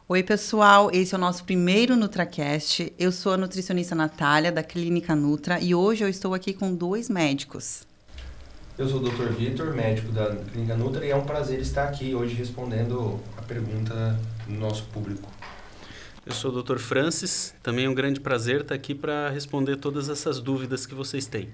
Oi, pessoal. Esse é o nosso primeiro NutraCast. Eu sou a nutricionista Natália, da Clínica Nutra, e hoje eu estou aqui com dois médicos. Eu sou o Dr. Vitor, médico da Clínica Nutra, e é um prazer estar aqui hoje respondendo a pergunta do nosso público. Eu sou o Dr. Francis, também é um grande prazer estar aqui para responder todas essas dúvidas que vocês têm.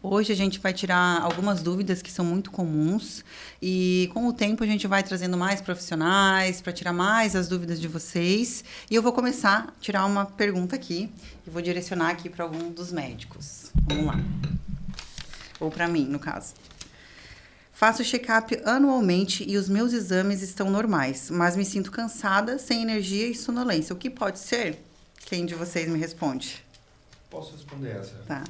Hoje a gente vai tirar algumas dúvidas que são muito comuns e com o tempo a gente vai trazendo mais profissionais para tirar mais as dúvidas de vocês. E eu vou começar a tirar uma pergunta aqui e vou direcionar aqui para algum dos médicos. Vamos lá. Ou para mim, no caso. Faço check-up anualmente e os meus exames estão normais, mas me sinto cansada, sem energia e sonolência. O que pode ser? Quem de vocês me responde? Posso responder essa? Tá.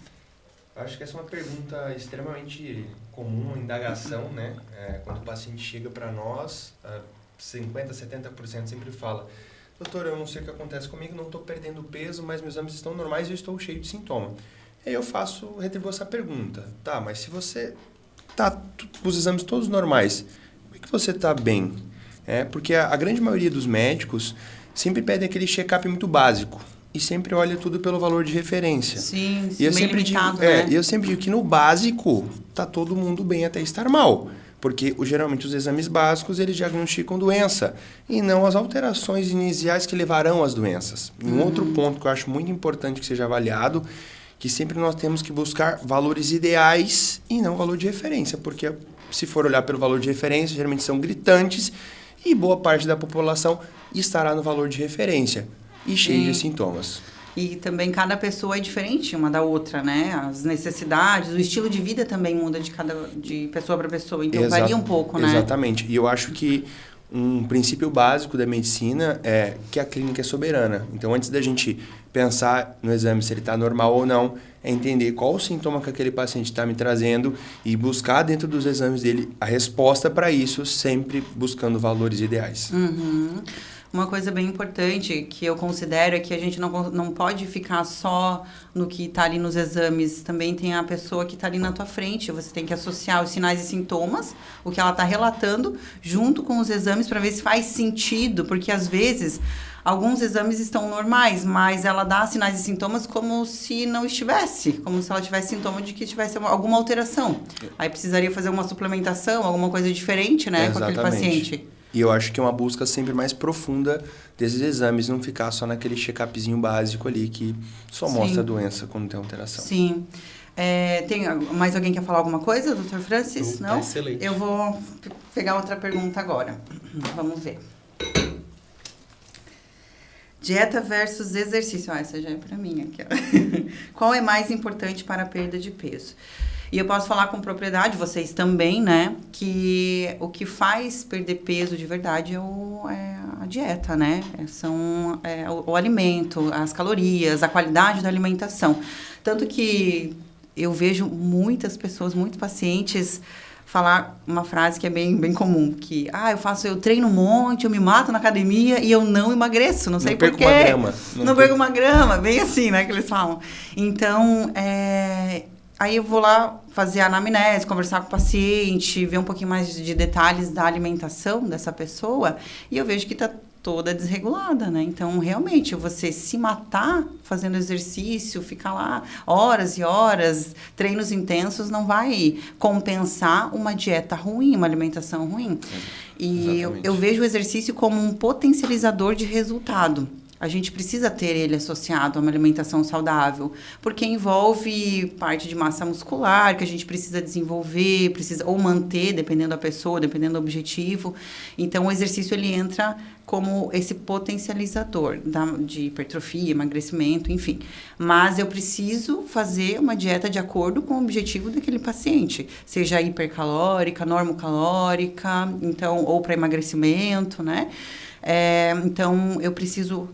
Acho que essa é uma pergunta extremamente comum, uma indagação, né? Quando o paciente chega para nós, 50%, 70% sempre fala: doutor, eu não sei o que acontece comigo, não estou perdendo peso, mas meus exames estão normais e eu estou cheio de sintoma. Aí eu retribuo essa pergunta. Tá, mas se você tá com os exames todos normais, por que você está bem? Porque a grande maioria dos médicos sempre pede aquele check-up muito básico. E sempre olha tudo pelo valor de referência. Sim, e eu meio sempre limitado, digo, né? E eu sempre digo que no básico tá todo mundo bem até estar mal. Porque geralmente os exames básicos eles diagnosticam doença e não as alterações iniciais que levarão às doenças. Um outro ponto que eu acho muito importante que seja avaliado, que sempre nós temos que buscar valores ideais e não valor de referência. Porque se for olhar pelo valor de referência, geralmente são gritantes e boa parte da população estará no valor de referência e cheio de sintomas. E também cada pessoa é diferente uma da outra, né? As necessidades, o estilo de vida também muda de pessoa para pessoa, então varia um pouco, né? Exatamente. E eu acho que um princípio básico da medicina é que a clínica é soberana. Então, antes da gente pensar no exame se ele está normal ou não, é entender qual o sintoma que aquele paciente está me trazendo e buscar dentro dos exames dele a resposta para isso, sempre buscando valores ideais. Uhum. Uma coisa bem importante que eu considero é que a gente não pode ficar só no que está ali nos exames. Também tem a pessoa que está ali na tua frente. Você tem que associar os sinais e sintomas, o que ela está relatando, junto com os exames para ver se faz sentido. Porque, às vezes, alguns exames estão normais, mas ela dá sinais e sintomas como se não estivesse. Como se ela tivesse sintoma de que tivesse alguma alteração. Aí precisaria fazer uma suplementação, alguma coisa diferente, né, com aquele paciente. E eu acho que é uma busca sempre mais profunda desses exames, não ficar só naquele check-upzinho básico ali que só mostra a doença quando tem alteração. Sim. Tem mais alguém que quer falar alguma coisa, Dr. Francis? Não? Excelente. Eu vou pegar outra pergunta agora. Vamos ver. Dieta versus exercício. Essa já é para mim aqui, ó. Qual é mais importante para a perda de peso? E eu posso falar com propriedade, vocês também, né? Que o que faz perder peso de verdade é a dieta, né? O alimento, as calorias, a qualidade da alimentação. Tanto que eu vejo muitas pessoas, muitos pacientes falar uma frase que é bem comum, que eu treino um monte, eu me mato na academia e eu não emagreço, não sei porquê. Não perco uma grama, bem assim, né, que eles falam. Então, aí eu vou lá fazer a anamnese, conversar com o paciente, ver um pouquinho mais de detalhes da alimentação dessa pessoa e eu vejo que está toda desregulada, né? Então, realmente, você se matar fazendo exercício, ficar lá horas e horas, treinos intensos, não vai compensar uma dieta ruim, uma alimentação ruim. E eu vejo o exercício como um potencializador de resultado. A gente precisa ter ele associado a uma alimentação saudável, porque envolve parte de massa muscular que a gente precisa desenvolver, ou manter, dependendo da pessoa, dependendo do objetivo. Então, o exercício ele entra como esse potencializador de hipertrofia, emagrecimento, enfim. Mas eu preciso fazer uma dieta de acordo com o objetivo daquele paciente, seja hipercalórica, normocalórica, então, ou para emagrecimento, né? Então, eu preciso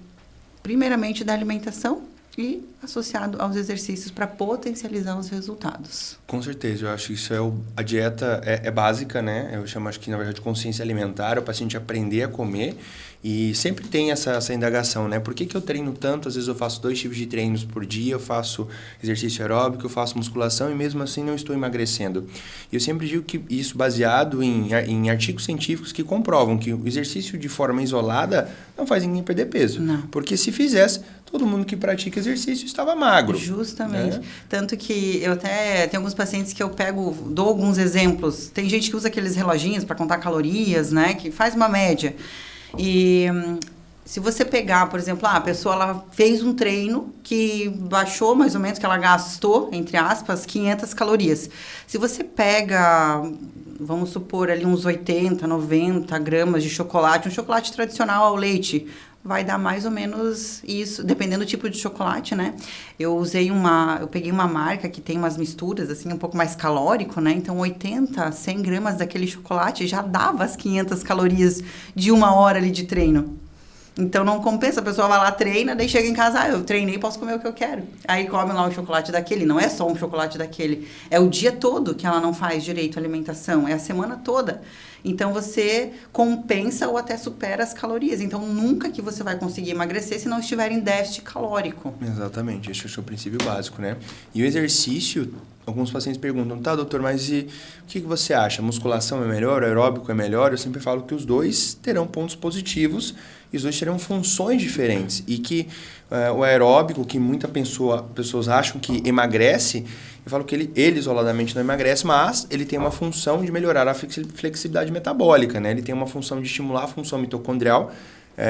primeiramente da alimentação e associado aos exercícios para potencializar os resultados. Com certeza, eu acho que isso a dieta é básica, né? Eu chamo, acho que, na verdade, consciência alimentar, o paciente aprender a comer e sempre tem essa indagação, né? Por que eu treino tanto? Às vezes eu faço 2 tipos de treinos por dia, eu faço exercício aeróbico, eu faço musculação e mesmo assim não estou emagrecendo. E eu sempre digo que isso baseado em artigos científicos que comprovam que o exercício de forma isolada não faz ninguém perder peso. Não. Porque se fizesse, todo mundo que pratica exercício estava magro. Justamente. Né? Tanto que eu até tenho alguns pacientes que eu dou alguns exemplos. Tem gente que usa aqueles reloginhos para contar calorias, né? Que faz uma média. E se você pegar, por exemplo, a pessoa ela fez um treino que baixou mais ou menos, que ela gastou, entre aspas, 500 calorias. Se você pega, vamos supor ali uns 80, 90 gramas de chocolate, um chocolate tradicional ao leite, vai dar mais ou menos isso, dependendo do tipo de chocolate, né? Eu peguei uma marca que tem umas misturas, assim, um pouco mais calórico, né? Então, 80, 100 gramas daquele chocolate já dava as 500 calorias de 1 hora ali de treino. Então, não compensa, a pessoa vai lá, treina, daí chega em casa, eu treinei, posso comer o que eu quero. Aí come lá um chocolate daquele, não é só um chocolate daquele, é o dia todo que ela não faz direito à alimentação, é a semana toda. Então, você compensa ou até supera as calorias. Então, nunca que você vai conseguir emagrecer se não estiver em déficit calórico. Exatamente, esse é o princípio básico, né? E o exercício, alguns pacientes perguntam, tá, doutor, mas o que você acha? Musculação é melhor, aeróbico é melhor? Eu sempre falo que os dois terão pontos positivos e os dois terão funções diferentes. E que o aeróbico, que muitas pessoas acham que emagrece, eu falo que ele isoladamente não emagrece, mas ele tem uma função de melhorar a flexibilidade metabólica, né? Ele tem uma função de estimular a função mitocondrial.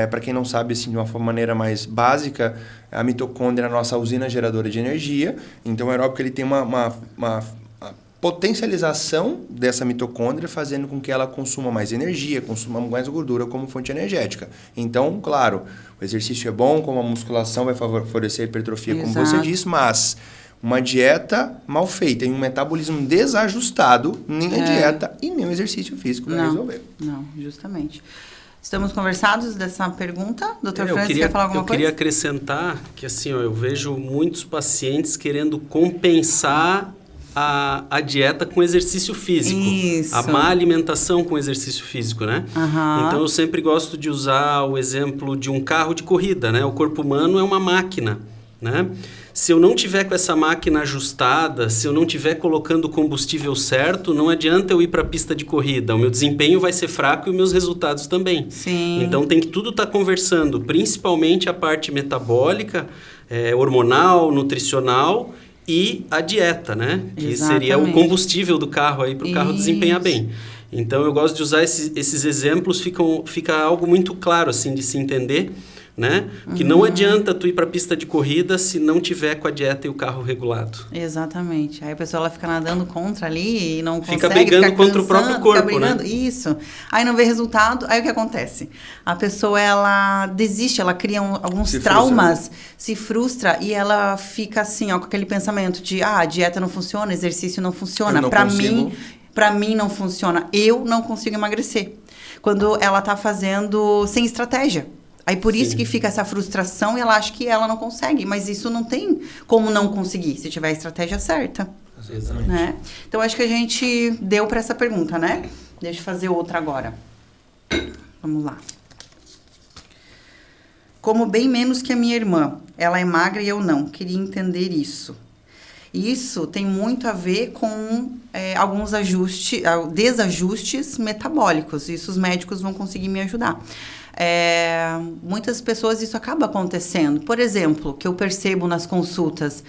Para quem não sabe, assim, de uma maneira mais básica, a mitocôndria é a nossa usina geradora de energia. Então, o aeróbico ele tem uma potencialização dessa mitocôndria, fazendo com que ela consuma mais energia, consuma mais gordura como fonte energética. Então, claro, o exercício é bom, como a musculação vai favorecer a hipertrofia, como você disse, mas uma dieta mal feita e um metabolismo desajustado, nem a dieta e nem o exercício físico vai resolver. Não, justamente. Estamos conversados dessa pergunta? Dr. Francis, quer falar alguma coisa? Eu queria acrescentar que assim, eu vejo muitos pacientes querendo compensar a dieta com exercício físico. Isso. A má alimentação com exercício físico, né? Uhum. Então, eu sempre gosto de usar o exemplo de um carro de corrida, né? O corpo humano é uma máquina, né? Se eu não tiver com essa máquina ajustada, se eu não tiver colocando o combustível certo, não adianta eu ir para a pista de corrida. O meu desempenho vai ser fraco e os meus resultados também. Sim. Então, tem que tudo estar conversando, principalmente a parte metabólica, hormonal, nutricional e a dieta, né? Que Exatamente. seria o combustível do carro aí para o carro desempenhar bem. Então, eu gosto de usar esses exemplos, fica algo muito claro, assim, de se entender, né? Que não adianta tu ir para a pista de corrida se não tiver com a dieta e o carro regulado. Exatamente. Aí a pessoa ela fica nadando contra ali e não consegue. Fica brigando contra o próprio corpo, né? Isso. Aí não vê resultado. Aí o que acontece? A pessoa ela desiste, ela cria alguns traumas, se frustra e ela fica assim, ó, com aquele pensamento de a dieta não funciona, exercício não funciona. Para mim não funciona. Eu não consigo emagrecer. Quando ela tá fazendo sem estratégia. Aí por isso que fica essa frustração e ela acha que ela não consegue. Mas isso não tem como não conseguir, se tiver a estratégia certa. Exatamente. Né? Então, acho que a gente deu para essa pergunta, né? Deixa eu fazer outra agora. Vamos lá. Como bem menos que a minha irmã. Ela é magra e eu não. Queria entender isso. Isso tem muito a ver com alguns desajustes metabólicos. Isso os médicos vão conseguir me ajudar. Muitas pessoas isso acaba acontecendo. Por exemplo, que eu percebo nas consultas,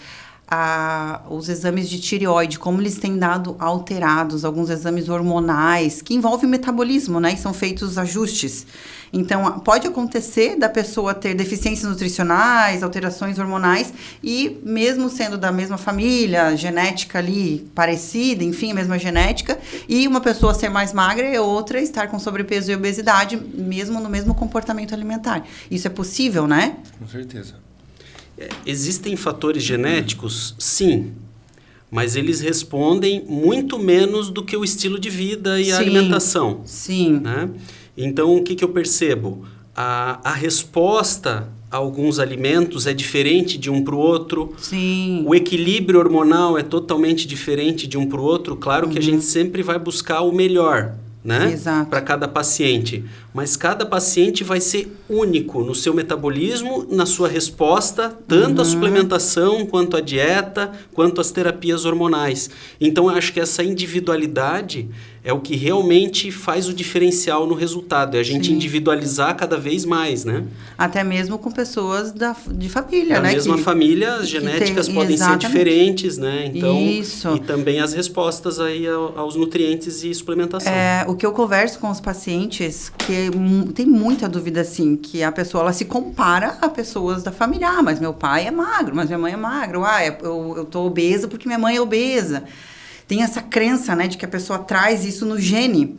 os exames de tireoide, como eles têm dado alterados, alguns exames hormonais, que envolvem metabolismo, né? E são feitos ajustes. Então, pode acontecer da pessoa ter deficiências nutricionais, alterações hormonais, e mesmo sendo da mesma família, genética ali parecida, enfim, a mesma genética, e uma pessoa ser mais magra e outra estar com sobrepeso e obesidade, mesmo no mesmo comportamento alimentar. Isso é possível, né? Com certeza. Existem fatores genéticos? Sim. Mas eles respondem muito menos do que o estilo de vida e a alimentação. Sim. Né? Então, o que eu percebo? A resposta alguns alimentos é diferente de um para o outro. Sim. O equilíbrio hormonal é totalmente diferente de um para o outro. Claro que a gente sempre vai buscar o melhor, né? Exato. Para cada paciente. Mas cada paciente vai ser único no seu metabolismo, na sua resposta, tanto à suplementação, quanto à dieta, quanto às terapias hormonais. Então, eu acho que essa individualidade é o que realmente faz o diferencial no resultado. É a gente individualizar cada vez mais, né? Até mesmo com pessoas de família, né? Da mesma família, as genéticas podem ser diferentes, né? Então, isso. E também as respostas aí aos nutrientes e suplementação. O que eu converso com os pacientes, que tem muita dúvida, assim, que a pessoa, ela se compara a pessoas da família. Ah, mas meu pai é magro, mas minha mãe é magra. Ah, eu tô obesa porque minha mãe é obesa. Tem essa crença, né, de que a pessoa traz isso no gene.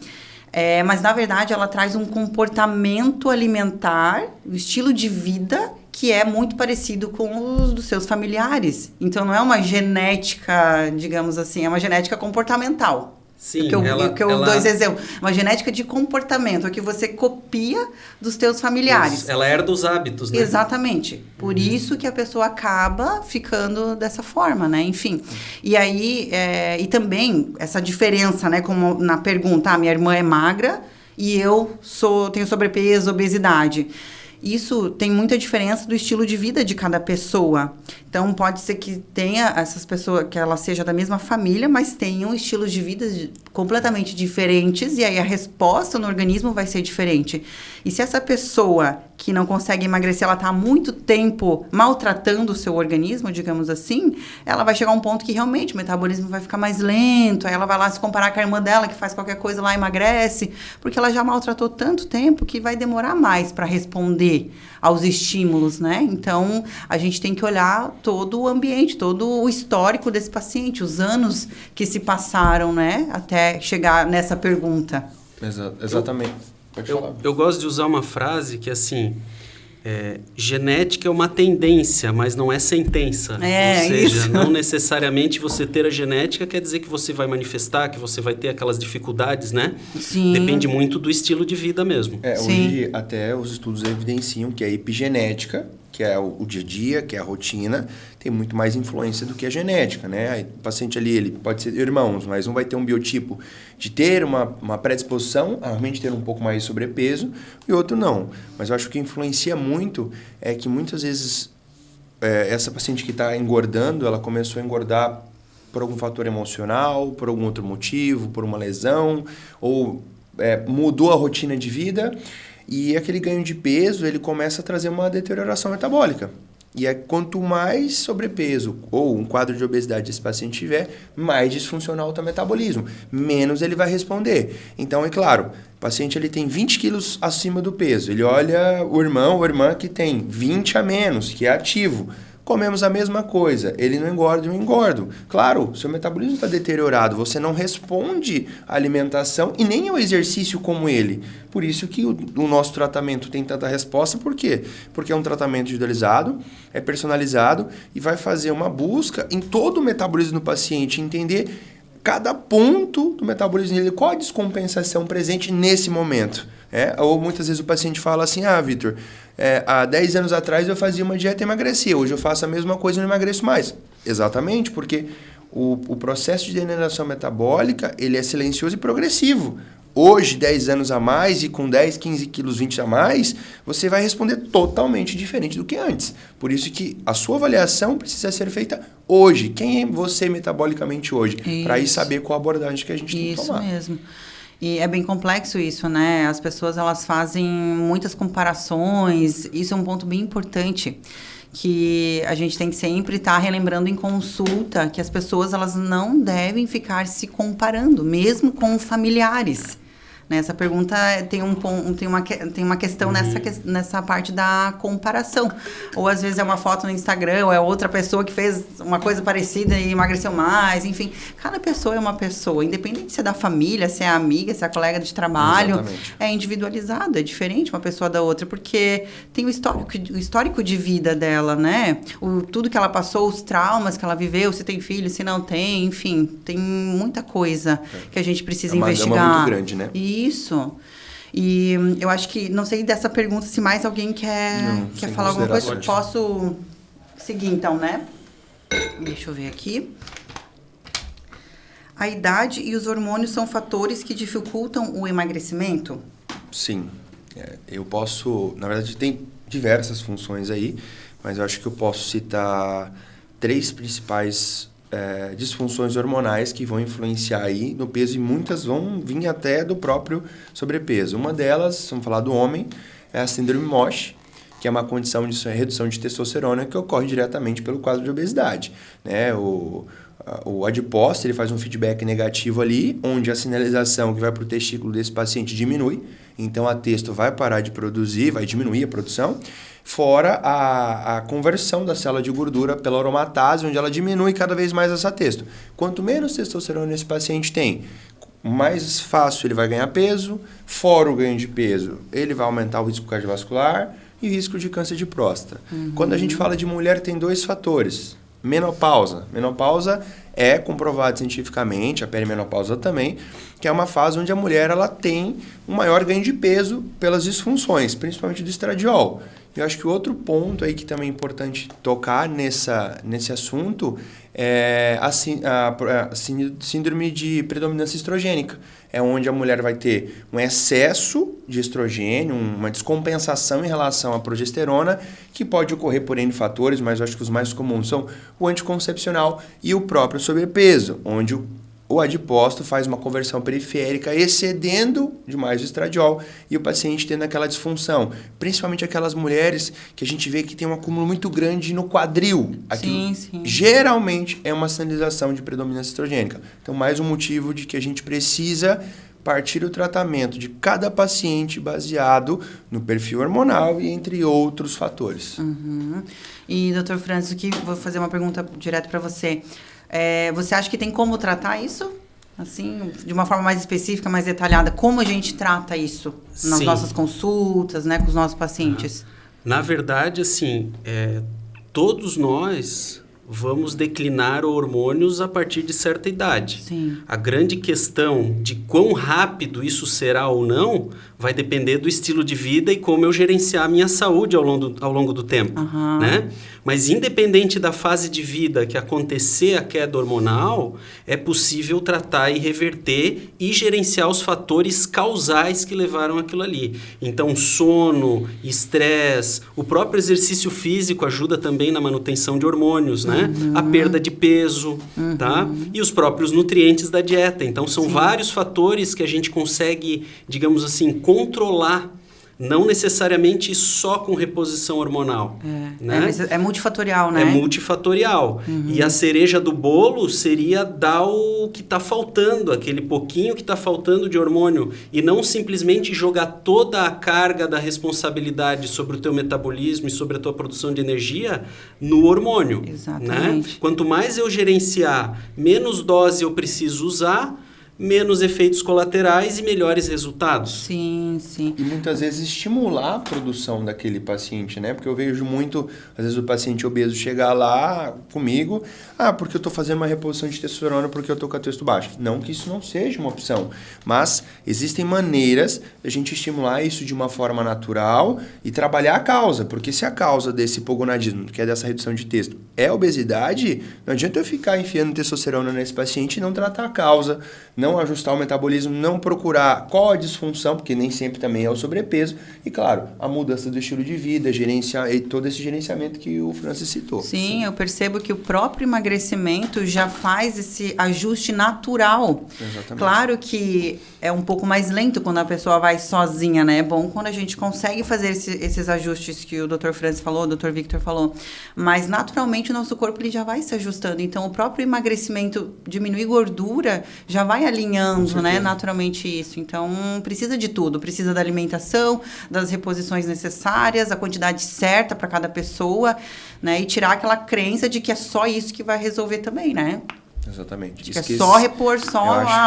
Mas, na verdade, ela traz um comportamento alimentar, um estilo de vida que é muito parecido com os dos seus familiares. Então, não é uma genética, digamos assim, é uma genética comportamental. Sim, eu dou esse exemplo. Uma genética de comportamento, é que você copia dos teus familiares. Isso, ela herda os hábitos, né? Exatamente. Por isso que a pessoa acaba ficando dessa forma, né? Enfim. E aí, e também essa diferença, né? Como na pergunta, minha irmã é magra e eu tenho sobrepeso, obesidade. Isso tem muita diferença do estilo de vida de cada pessoa. Então, pode ser que tenha essas pessoas, que ela seja da mesma família, mas tenham estilos de vida completamente diferentes, e aí a resposta no organismo vai ser diferente. E se essa pessoa que não consegue emagrecer, ela está há muito tempo maltratando o seu organismo, digamos assim, ela vai chegar a um ponto que realmente o metabolismo vai ficar mais lento, aí ela vai lá se comparar com a irmã dela, que faz qualquer coisa lá e emagrece, porque ela já maltratou tanto tempo que vai demorar mais para responder aos estímulos, né? Então, a gente tem que olhar todo o ambiente, todo o histórico desse paciente, os anos que se passaram, né? Até chegar nessa pergunta. Exatamente. Eu gosto de usar uma frase que, assim, genética é uma tendência, mas não é sentença. Ou seja, isso. Não necessariamente você ter a genética quer dizer que você vai manifestar, que você vai ter aquelas dificuldades, né? Sim. Depende muito do estilo de vida mesmo. Hoje até os estudos evidenciam que a epigenética, que é o dia a dia, que é a rotina, tem muito mais influência do que a genética, né? Aí, o paciente ali, ele pode ser irmãos, mas um vai ter um biotipo de ter uma predisposição a realmente ter um pouco mais de sobrepeso e outro não. Mas eu acho que influencia muito é que muitas vezes essa paciente que está engordando, ela começou a engordar por algum fator emocional, por algum outro motivo, por uma lesão, ou mudou a rotina de vida. E aquele ganho de peso, ele começa a trazer uma deterioração metabólica. E quanto mais sobrepeso ou um quadro de obesidade esse paciente tiver, mais disfuncional está o metabolismo, menos ele vai responder. Então, é claro, o paciente ele tem 20 quilos acima do peso, ele olha o irmão ou irmã que tem 20 a menos, que é ativo. Comemos a mesma coisa, ele não engorda, eu engordo. Claro, seu metabolismo está deteriorado, você não responde à alimentação e nem ao exercício como ele. Por isso que o nosso tratamento tem tanta resposta, por quê? Porque é um tratamento individualizado, é personalizado e vai fazer uma busca em todo o metabolismo do paciente, entender cada ponto do metabolismo dele, qual a descompensação presente nesse momento. Ou muitas vezes o paciente fala assim, Vitor, há 10 anos atrás eu fazia uma dieta e emagrecia, hoje eu faço a mesma coisa e não emagreço mais. Exatamente, porque o processo de degeneração metabólica, ele é silencioso e progressivo. Hoje, 10 anos a mais e com 10, 15 quilos, 20 a mais, você vai responder totalmente diferente do que antes. Por isso que a sua avaliação precisa ser feita hoje. Quem é você metabolicamente hoje? Para aí saber qual a abordagem que a gente tem que tomar. Isso mesmo. E é bem complexo isso, né? As pessoas, elas fazem muitas comparações. Isso é um ponto bem importante, que a gente tem que sempre estar relembrando em consulta, que as pessoas, elas não devem ficar se comparando, mesmo com familiares. Nessa pergunta tem uma questão nessa parte da comparação. Ou às vezes é uma foto no Instagram, ou é outra pessoa que fez uma coisa parecida e emagreceu mais. Enfim, cada pessoa é uma pessoa. Independente se é da família, se é amiga, se é colega de trabalho. Exatamente. É individualizado, é diferente uma pessoa da outra. Porque tem o histórico de vida dela, né? Tudo que ela passou, os traumas que ela viveu, se tem filho, se não tem. Enfim, tem muita coisa que a gente precisa investigar. É uma gama muito grande, né? Isso. E eu acho que, não sei dessa pergunta se mais alguém quer falar alguma coisa. Posso seguir então, né? Deixa eu ver aqui. A idade e os hormônios são fatores que dificultam o emagrecimento? Sim. Eu posso... Na verdade, tem diversas funções aí, mas eu acho que eu posso citar 3 principais disfunções hormonais que vão influenciar aí no peso, e muitas vão vir até do próprio sobrepeso. Uma delas, vamos falar do homem, é a síndrome MOSH, que é uma condição de redução de testosterona que ocorre diretamente pelo quadro de obesidade, né? O adipócito, ele faz um feedback negativo ali, onde a sinalização que vai para o testículo desse paciente diminui, então a testo vai parar de produzir, vai diminuir a produção, fora a conversão da célula de gordura pela aromatase, onde ela diminui cada vez mais essa testo. Quanto menos testosterona esse paciente tem, mais fácil ele vai ganhar peso, fora o ganho de peso, ele vai aumentar o risco cardiovascular e o risco de câncer de próstata. Quando a gente fala de mulher, tem 2 fatores. Menopausa. Menopausa é comprovado cientificamente, a perimenopausa também, que é uma fase onde a mulher ela tem um maior ganho de peso pelas disfunções, principalmente do estradiol. Eu acho que o outro ponto aí que também é importante tocar nesse assunto é a síndrome de predominância estrogênica. É onde a mulher vai ter um excesso de estrogênio, uma descompensação em relação à progesterona, que pode ocorrer por N fatores, mas eu acho que os mais comuns são o anticoncepcional e o próprio sobrepeso, onde o adipócito faz uma conversão periférica excedendo demais o estradiol e o paciente tendo aquela disfunção. Principalmente aquelas mulheres que a gente vê que tem um acúmulo muito grande no quadril. Aquilo sim. Geralmente é uma sinalização de predominância estrogênica. Então, mais um motivo de que a gente precisa partir o tratamento de cada paciente baseado no perfil hormonal e entre outros fatores. E, doutor Francis, vou fazer uma pergunta direto para você. Você acha que tem como tratar isso? Assim, de uma forma mais específica, mais detalhada, como a gente trata isso nas nossas consultas, né, com os nossos pacientes? Na verdade, assim, todos nós vamos declinar hormônios a partir de certa idade. Sim. A grande questão de quão rápido isso será ou não vai depender do estilo de vida e como eu gerenciar a minha saúde ao longo do tempo, né? Mas independente da fase de vida que acontecer a queda hormonal, é possível tratar e reverter e gerenciar os fatores causais que levaram aquilo ali. Então, sono, estresse, o próprio exercício físico ajuda também na manutenção de hormônios, né? A perda de peso, tá? E os próprios nutrientes da dieta. Então, são vários fatores que a gente consegue, digamos assim, controlar, não necessariamente só com reposição hormonal. Né? É multifatorial, né? É multifatorial. E a cereja do bolo seria dar o que está faltando, aquele pouquinho que está faltando de hormônio, e não simplesmente jogar toda a carga da responsabilidade sobre o teu metabolismo e sobre a tua produção de energia no hormônio. Exatamente. Né? Quanto mais eu gerenciar, menos dose eu preciso usar, menos efeitos colaterais e melhores resultados. Sim. E muitas vezes estimular a produção daquele paciente, né? Porque eu vejo muito, às vezes o paciente obeso chegar lá comigo, porque eu estou fazendo uma reposição de testosterona porque eu estou com a testo baixo. Não que isso não seja uma opção, mas existem maneiras de a gente estimular isso de uma forma natural e trabalhar a causa, porque se a causa desse hipogonadismo, que é dessa redução de testo, é a obesidade, não adianta eu ficar enfiando testosterona nesse paciente e não tratar a causa, não ajustar o metabolismo, não procurar qual a disfunção, porque nem sempre também é o sobrepeso, e claro, a mudança do estilo de vida, gerenciar e todo esse gerenciamento que o Francis citou. Sim, eu percebo que o próprio emagrecimento já faz esse ajuste natural. Exatamente. Claro que é um pouco mais lento quando a pessoa vai sozinha, né? É bom quando a gente consegue fazer esses ajustes que o Dr. Francis falou, o Dr. Victor falou, mas naturalmente o nosso corpo ele já vai se ajustando, então o próprio emagrecimento, diminuir gordura, já vai alinhando, né, naturalmente isso. Então, precisa de tudo. Precisa da alimentação, das reposições necessárias, a quantidade certa para cada pessoa, né? E tirar aquela crença de que é só isso que vai resolver também, né? Exatamente. De que é só repor,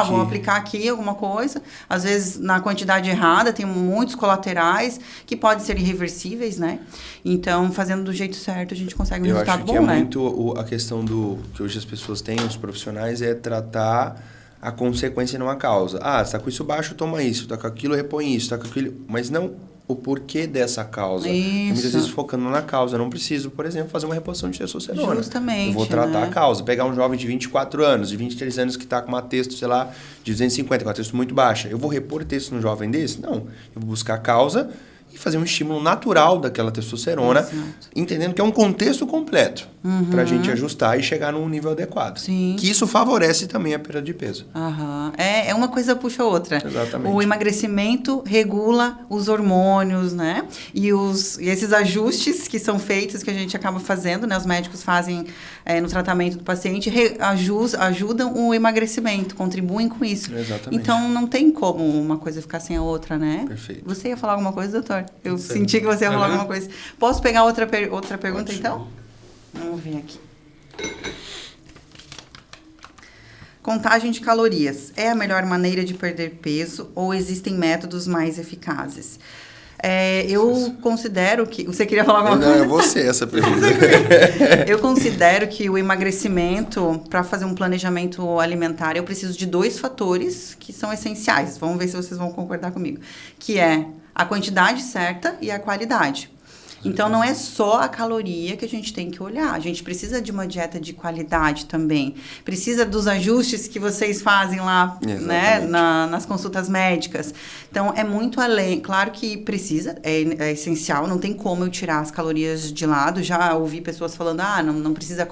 vou aplicar aqui alguma coisa. Às vezes, na quantidade errada, tem muitos colaterais que podem ser irreversíveis, né? Então, fazendo do jeito certo, a gente consegue um resultado bom, né? Eu acho que é muito a questão do que hoje as pessoas têm, os profissionais, é tratar a consequência e não a causa. Ah, você tá com isso baixo, toma isso. Tá com aquilo, repõe isso. Tá com aquilo... Mas não o porquê dessa causa. Isso. Muitas vezes focando na causa. Eu não preciso, por exemplo, fazer uma reposição de testosterona. Justamente, eu vou tratar né? a causa. Pegar um jovem de 24 anos, de 23 anos que está com uma testo, sei lá, de 250, com uma testo muito baixa. Eu vou repor testo num jovem desse? Não. Eu vou buscar a causa e fazer um estímulo natural daquela testosterona, Exato. entendendo que é um contexto completo para a gente ajustar e chegar num nível adequado. Sim. Que isso favorece também a perda de peso. Aham. É uma coisa puxa a outra. Exatamente. O emagrecimento regula os hormônios, né? E esses ajustes que são feitos, que a gente acaba fazendo, né? Os médicos fazem no tratamento do paciente, ajudam o emagrecimento, contribuem com isso. Exatamente. Então, não tem como uma coisa ficar sem a outra, né? Perfeito. Você ia falar alguma coisa, doutor? Eu Sim. senti que você ia falar Uhum. alguma coisa. Posso pegar outra pergunta, Ótimo. então? Vamos ver aqui. Contagem de calorias. É a melhor maneira de perder peso ou existem métodos mais eficazes? Eu considero que... Você queria falar alguma coisa? Não, é você essa pergunta. Eu considero que o emagrecimento, para fazer um planejamento alimentar, eu preciso de 2 fatores que são essenciais. Vamos ver se vocês vão concordar comigo. Que é a quantidade certa e a qualidade. Então, não é só a caloria que a gente tem que olhar. A gente precisa de uma dieta de qualidade também. Precisa dos ajustes que vocês fazem lá, né, nas consultas médicas. Então, é muito além. Claro que precisa, é essencial. Não tem como eu tirar as calorias de lado. Já ouvi pessoas falando, não precisa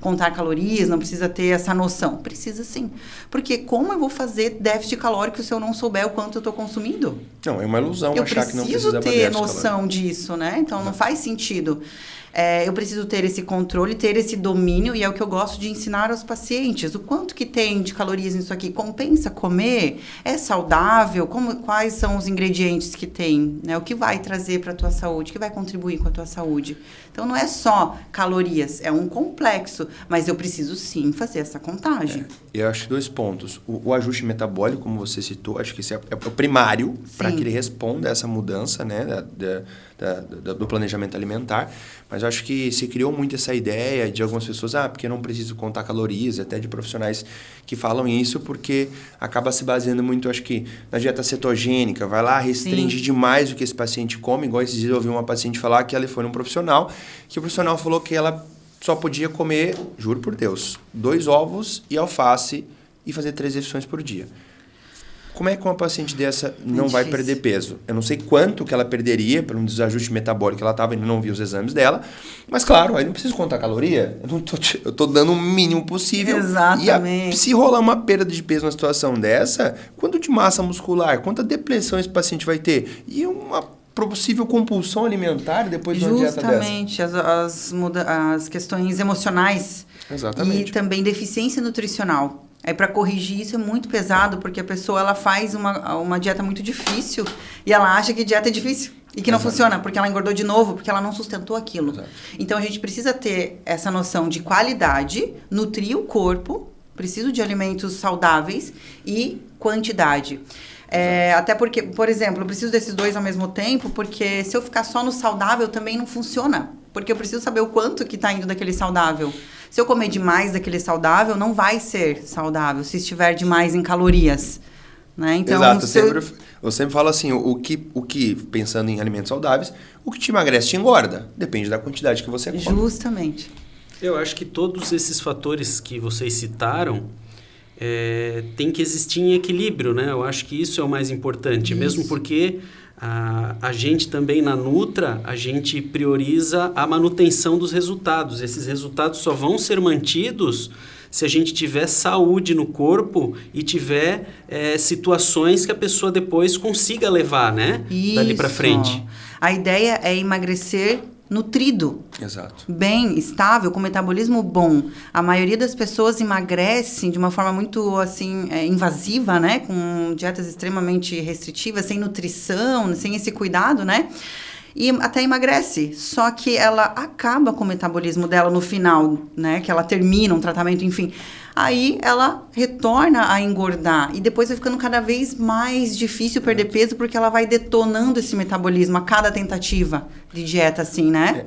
contar calorias, não precisa ter essa noção. Precisa sim. Porque como eu vou fazer déficit calórico se eu não souber o quanto eu estou consumindo? Não, é uma ilusão Eu achar que não preciso precisa ter déficit noção calórico. disso, né? Então, não faz sentido. Eu preciso ter esse controle, ter esse domínio, e é o que eu gosto de ensinar aos pacientes. O quanto que tem de calorias nisso aqui? Compensa comer? É saudável? Quais são os ingredientes que tem? Né? O que vai trazer para a tua saúde? O que vai contribuir com a tua saúde? Então, não é só calorias, é um complexo. Mas eu preciso, sim, fazer essa contagem. Eu acho 2 pontos. O ajuste metabólico, como você citou, acho que esse é o primário para que ele responda a essa mudança, né, do planejamento alimentar. Mas eu acho que se criou muito essa ideia de algumas pessoas, porque eu não preciso contar calorias, até de profissionais que falam isso, porque acaba se baseando muito, acho que, na dieta cetogênica. Vai lá, restringe demais o que esse paciente come. Igual esses dias eu ouvi uma paciente falar que ela foi num profissional, que o profissional falou que ela só podia comer, juro por Deus, 2 ovos e alface e fazer 3 refeições por dia. Como é que uma paciente dessa não vai perder peso? Eu não sei quanto que ela perderia por um desajuste metabólico que ela estava, ainda não vi os exames dela. Mas, claro, aí não preciso contar caloria. Eu tô dando o mínimo possível. Exatamente. E se rolar uma perda de peso numa situação dessa, quanto de massa muscular, quanta depressão esse paciente vai ter? E uma possível compulsão alimentar depois de uma dieta dessa? Justamente, as questões emocionais. Exatamente. E também deficiência nutricional. Para corrigir isso é muito pesado, porque a pessoa ela faz uma dieta muito difícil e ela acha que dieta é difícil e que não funciona, porque ela engordou de novo, porque ela não sustentou aquilo. Exato. Então, a gente precisa ter essa noção de qualidade, nutrir o corpo, preciso de alimentos saudáveis e quantidade. Até porque, por exemplo, eu preciso desses 2 ao mesmo tempo, porque se eu ficar só no saudável também não funciona. Porque eu preciso saber o quanto que está indo daquele saudável. Se eu comer demais daquele saudável, não vai ser saudável, se estiver demais em calorias. Né? Então, exato, eu sempre falo assim, o que, pensando em alimentos saudáveis, o que te emagrece te engorda. Depende da quantidade que você come. Justamente. Eu acho que todos esses fatores que vocês citaram tem que existir em equilíbrio, né? Eu acho que isso é o mais importante, mesmo porque a gente também na Nutra, a gente prioriza a manutenção dos resultados. Esses resultados só vão ser mantidos se a gente tiver saúde no corpo e tiver situações que a pessoa depois consiga levar, né? Dali para frente. A ideia é emagrecer nutrido. Exato. Bem, estável, com metabolismo bom. A maioria das pessoas emagrecem de uma forma muito, assim, invasiva, né? Com dietas extremamente restritivas, sem nutrição, sem esse cuidado, né? E até emagrece. Só que ela acaba com o metabolismo dela no final, né? Que ela termina um tratamento, enfim. Aí ela retorna a engordar. E depois vai ficando cada vez mais difícil perder peso, porque ela vai detonando esse metabolismo a cada tentativa de dieta, assim, né?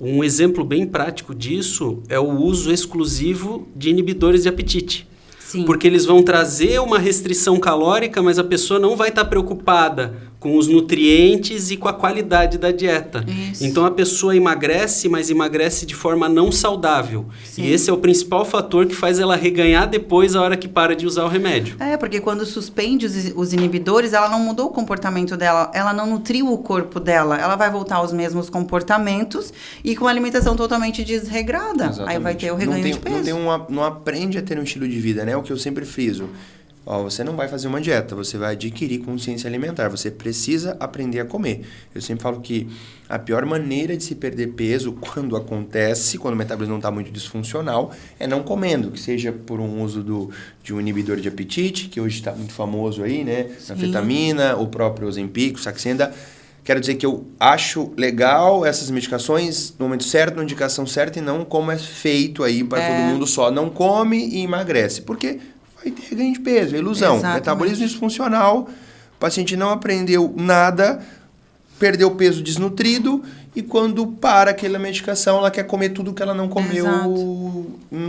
Um exemplo bem prático disso é o uso exclusivo de inibidores de apetite. Sim. Porque eles vão trazer uma restrição calórica, mas a pessoa não vai estar preocupada com os nutrientes e com a qualidade da dieta. Isso. Então a pessoa emagrece, mas emagrece de forma não saudável. Sim. E esse é o principal fator que faz ela reganhar depois a hora que para de usar o remédio. Porque quando suspende os inibidores, ela não mudou o comportamento dela, ela não nutriu o corpo dela, ela vai voltar aos mesmos comportamentos e com uma alimentação totalmente desregrada. Exatamente. Aí vai ter o reganho de peso. Não aprende a ter um estilo de vida, né? O que eu sempre friso. Você não vai fazer uma dieta, você vai adquirir consciência alimentar, você precisa aprender a comer. Eu sempre falo que a pior maneira de se perder peso, quando acontece, quando o metabolismo não está muito disfuncional, é não comendo, que seja por um uso de um inibidor de apetite, que hoje está muito famoso aí, né? Sim. Anfetamina, o próprio Ozempic, o Saxenda. Quero dizer que eu acho legal essas medicações no momento certo, na indicação certa, e não como é feito aí para todo mundo só. Não come e emagrece, porque vai ter ganho de peso, é ilusão. Exatamente. Metabolismo disfuncional, o paciente não aprendeu nada, perdeu peso desnutrido, e quando para aquela medicação, ela quer comer tudo que ela não comeu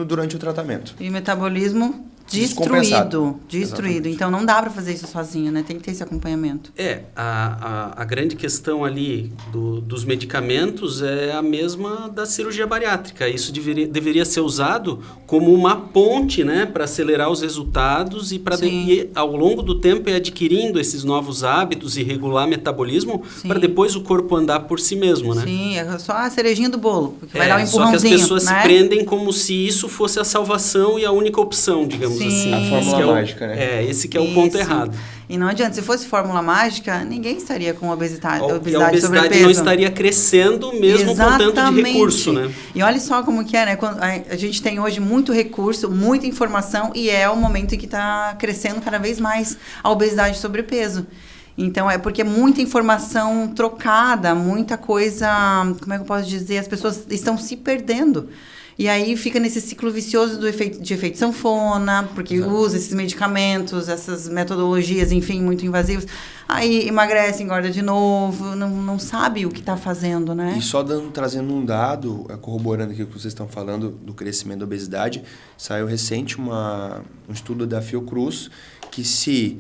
durante o tratamento. E metabolismo Descompensado. destruído. Então não dá para fazer isso sozinho, né? Tem que ter esse acompanhamento. A grande questão ali dos medicamentos é a mesma da cirurgia bariátrica. Isso deveria ser usado como uma ponte, né, para acelerar os resultados e para ao longo do tempo ir adquirindo esses novos hábitos e regular metabolismo para depois o corpo andar por si mesmo, né? Sim, é só a cerejinha do bolo, porque vai dar um empurrãozinho. Só que as pessoas né? se prendem como se isso fosse a salvação e a única opção, digamos assim. A fórmula mágica, né? Esse que é o ponto errado. E não adianta, se fosse fórmula mágica, ninguém estaria com obesidade, A obesidade sobrepeso. não estaria crescendo mesmo com tanto de recurso, né? E olha só como que é, né? Quando a gente tem hoje muito recurso, muita informação, e é o momento em que está crescendo cada vez mais a obesidade e sobrepeso. Então, é porque é muita informação trocada, muita coisa, como é que eu posso dizer? As pessoas estão se perdendo. E aí fica nesse ciclo vicioso de efeito sanfona, porque usa esses medicamentos, essas metodologias, enfim, muito invasivas. Aí emagrece, engorda de novo, não sabe o que está fazendo, né? E só trazendo um dado, corroborando aqui o que vocês estão falando do crescimento da obesidade, saiu recente um estudo da Fiocruz que se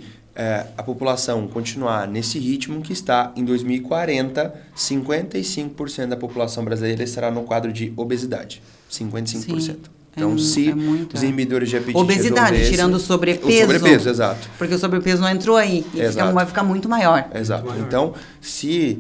a população continuar nesse ritmo que está, em 2040, 55% da população brasileira estará no quadro de obesidade. 55%. Sim, então, se os inibidores de apetite obesidade, tirando o sobrepeso. O sobrepeso, exato. Porque o sobrepeso não entrou aí. E vai ficar muito maior. Exato. Muito maior. Então, se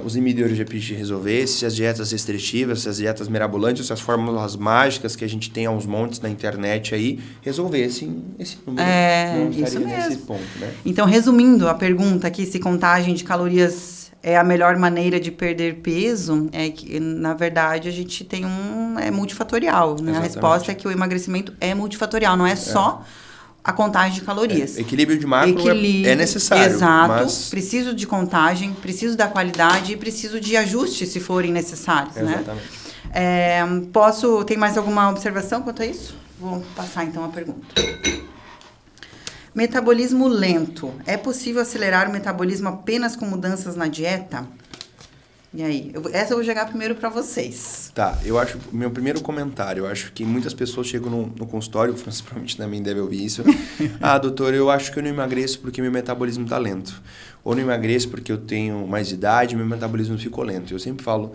os inibidores de apetite resolvessem, se as dietas restritivas, se as dietas mirabolantes, se as fórmulas mágicas que a gente tem aos montes na internet aí, resolvessem esse número. Não isso estaria mesmo. nesse ponto, né? Então, resumindo a pergunta aqui, se contagem de calorias é a melhor maneira de perder peso, é que, na verdade, a gente tem é multifatorial, né? A resposta é que o emagrecimento é multifatorial, não é só a contagem de calorias. Equilíbrio de macro é necessário. Exato. Mas... Preciso de contagem, preciso da qualidade e preciso de ajustes, se forem necessários, Exatamente. né? Tem mais alguma observação quanto a isso? Vou passar, então, a pergunta. Metabolismo lento. É possível acelerar o metabolismo apenas com mudanças na dieta? E aí? Essa eu vou jogar primeiro para vocês. Tá, eu acho, meu primeiro comentário, eu acho que muitas pessoas chegam no consultório, o Francis provavelmente também deve ouvir isso. Doutor, eu acho que eu não emagreço porque meu metabolismo tá lento. Ou não emagreço porque eu tenho mais idade, meu metabolismo ficou lento. Eu sempre falo,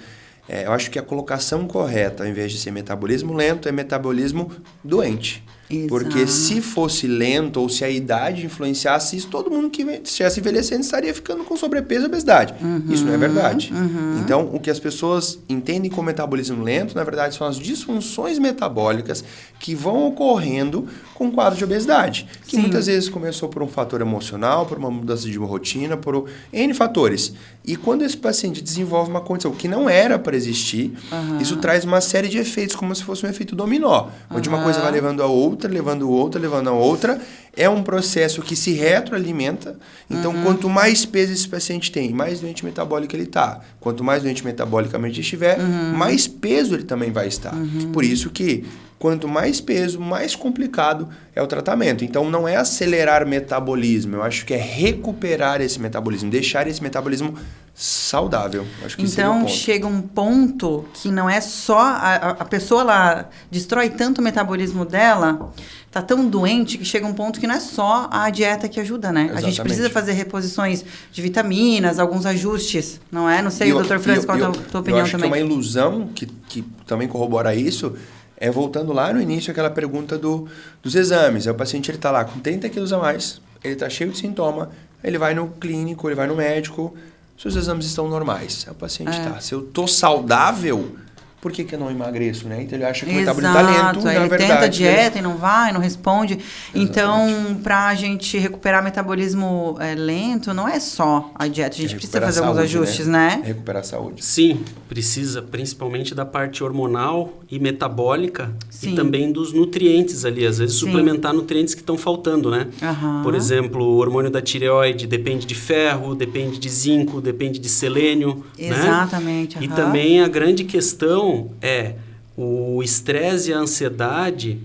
eu acho que a colocação correta, ao invés de ser metabolismo lento, é metabolismo doente. Exato. Porque se fosse lento ou se a idade influenciasse isso, todo mundo que estivesse envelhecendo estaria ficando com sobrepeso e obesidade. Isso não é verdade. Então, o que as pessoas entendem como metabolismo lento, na verdade, são as disfunções metabólicas que vão ocorrendo com o quadro de obesidade. Que muitas vezes começou por um fator emocional, por uma mudança de uma rotina, por N fatores. E quando esse paciente desenvolve uma condição que não era para existir, isso traz uma série de efeitos, como se fosse um efeito dominó, onde uma coisa vai levando a outra, levando a outra. É um processo que se retroalimenta. Então, quanto mais peso esse paciente tem, mais doente metabólico ele está. Quanto mais doente metabolicamente estiver, mais peso ele também vai estar. Por isso que quanto mais peso, mais complicado é o tratamento. Então, não é acelerar metabolismo, eu acho que é recuperar esse metabolismo, deixar esse metabolismo saudável. Acho que esse é o Então, ponto. chega um ponto que não é só... A pessoa, ela destrói tanto o metabolismo dela, tá tão doente, que chega um ponto que não é só a dieta que ajuda, né? Exatamente. A gente precisa fazer reposições de vitaminas, alguns ajustes, não é? Não sei, doutor Francis, qual é a tua opinião eu acho também? que é uma ilusão que também corrobora isso, é voltando lá no início aquela pergunta dos exames. O paciente está lá com 30 quilos a mais, ele está cheio de sintoma, ele vai no clínico, ele vai no médico, seus exames estão normais. Aí o paciente está, se eu estou saudável, por que eu não emagreço, né? Então ele acha que o metabolismo está lento, aí na ele verdade. tenta a dieta e não vai, não responde. Exatamente. Então, para a gente recuperar metabolismo lento, não é só a dieta. A gente precisa fazer alguns ajustes, né? Recuperar a saúde. Sim, precisa principalmente da parte hormonal e metabólica Sim. e também dos nutrientes ali. Às vezes Sim. suplementar nutrientes que estão faltando, né? Aham. Por exemplo, o hormônio da tireoide depende de ferro, depende de zinco, depende de selênio. Exatamente. Né? E aham. também a grande questão é o estresse e a ansiedade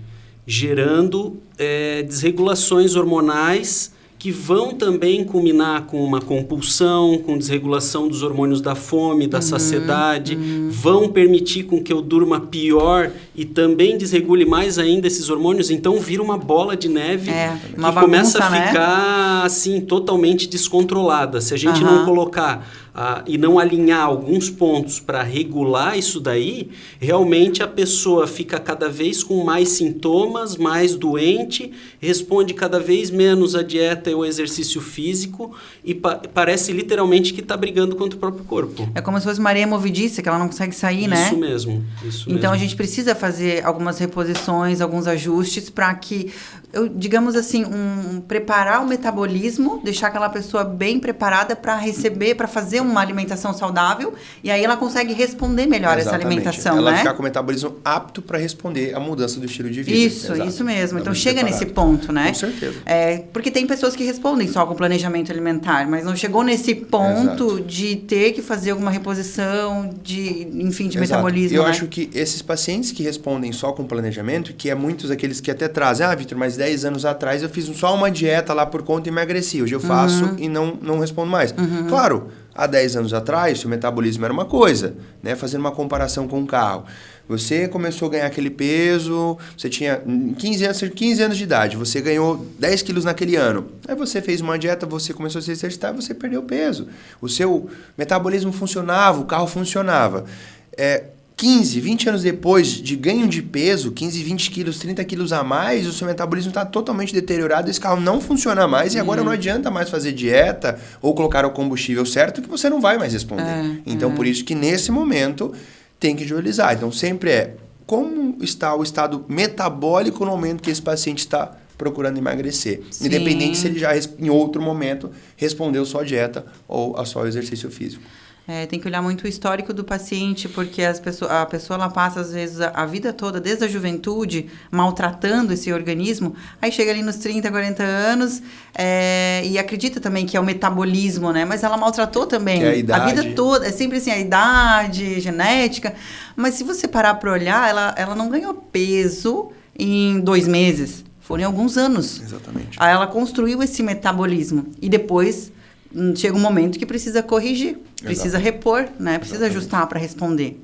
gerando desregulações hormonais que vão também culminar com uma compulsão, com desregulação dos hormônios da fome, da saciedade, vão permitir com que eu durma pior e também desregule mais ainda esses hormônios, então vira uma bola de neve que uma começa bagunça, a ficar assim totalmente descontrolada. Se a gente não colocar e não alinhar alguns pontos para regular isso daí, realmente a pessoa fica cada vez com mais sintomas, mais doente, responde cada vez menos à dieta e ao exercício físico e parece literalmente que está brigando contra o próprio corpo. É como se fosse uma areia movediça, que ela não consegue sair, né? Isso mesmo. Então, a gente precisa fazer algumas reposições, alguns ajustes para que, digamos assim, preparar o metabolismo, deixar aquela pessoa bem preparada para receber, para fazer uma alimentação saudável, e aí ela consegue responder melhor essa alimentação, ela né? ficar com o metabolismo apto para responder à mudança do estilo de vida. Isso mesmo. Então, chega nesse ponto, né? Com certeza. Porque tem pessoas que respondem só com planejamento alimentar, mas não chegou nesse ponto de ter que fazer alguma reposição de metabolismo, Eu né? acho que esses pacientes que respondem só com planejamento, que é muitos aqueles que até trazem, Vitor, mas 10 anos atrás eu fiz só uma dieta lá por conta e emagreci. Hoje eu faço e não respondo mais. Claro, há 10 anos atrás, o metabolismo era uma coisa, né? Fazendo uma comparação com um carro. Você começou a ganhar aquele peso, você tinha 15 anos de idade, você ganhou 10 quilos naquele ano. Aí você fez uma dieta, você começou a se exercitar, você perdeu peso. O seu metabolismo funcionava, o carro funcionava. 15, 20 anos depois de ganho de peso, 15, 20 quilos, 30 quilos a mais, o seu metabolismo está totalmente deteriorado, esse carro não funciona mais e agora não adianta mais fazer dieta ou colocar o combustível certo que você não vai mais responder. Então, por isso que nesse momento tem que priorizar. Então, sempre como está o estado metabólico no momento que esse paciente está procurando emagrecer. Sim. Independente se ele já, em outro momento, respondeu só a dieta ou só o exercício físico. Tem que olhar muito o histórico do paciente, porque a pessoa ela passa, às vezes, a vida toda, desde a juventude, maltratando esse organismo, aí chega ali nos 30, 40 anos e acredita também que é o metabolismo, né? Mas ela maltratou também que é a idade. vida toda. É sempre assim, a idade, genética. Mas se você parar para olhar, ela não ganhou peso em 2 meses. Foram em alguns anos. Exatamente. Aí ela construiu esse metabolismo. E depois chega um momento que precisa corrigir, precisa repor, né? Precisa ajustar para responder.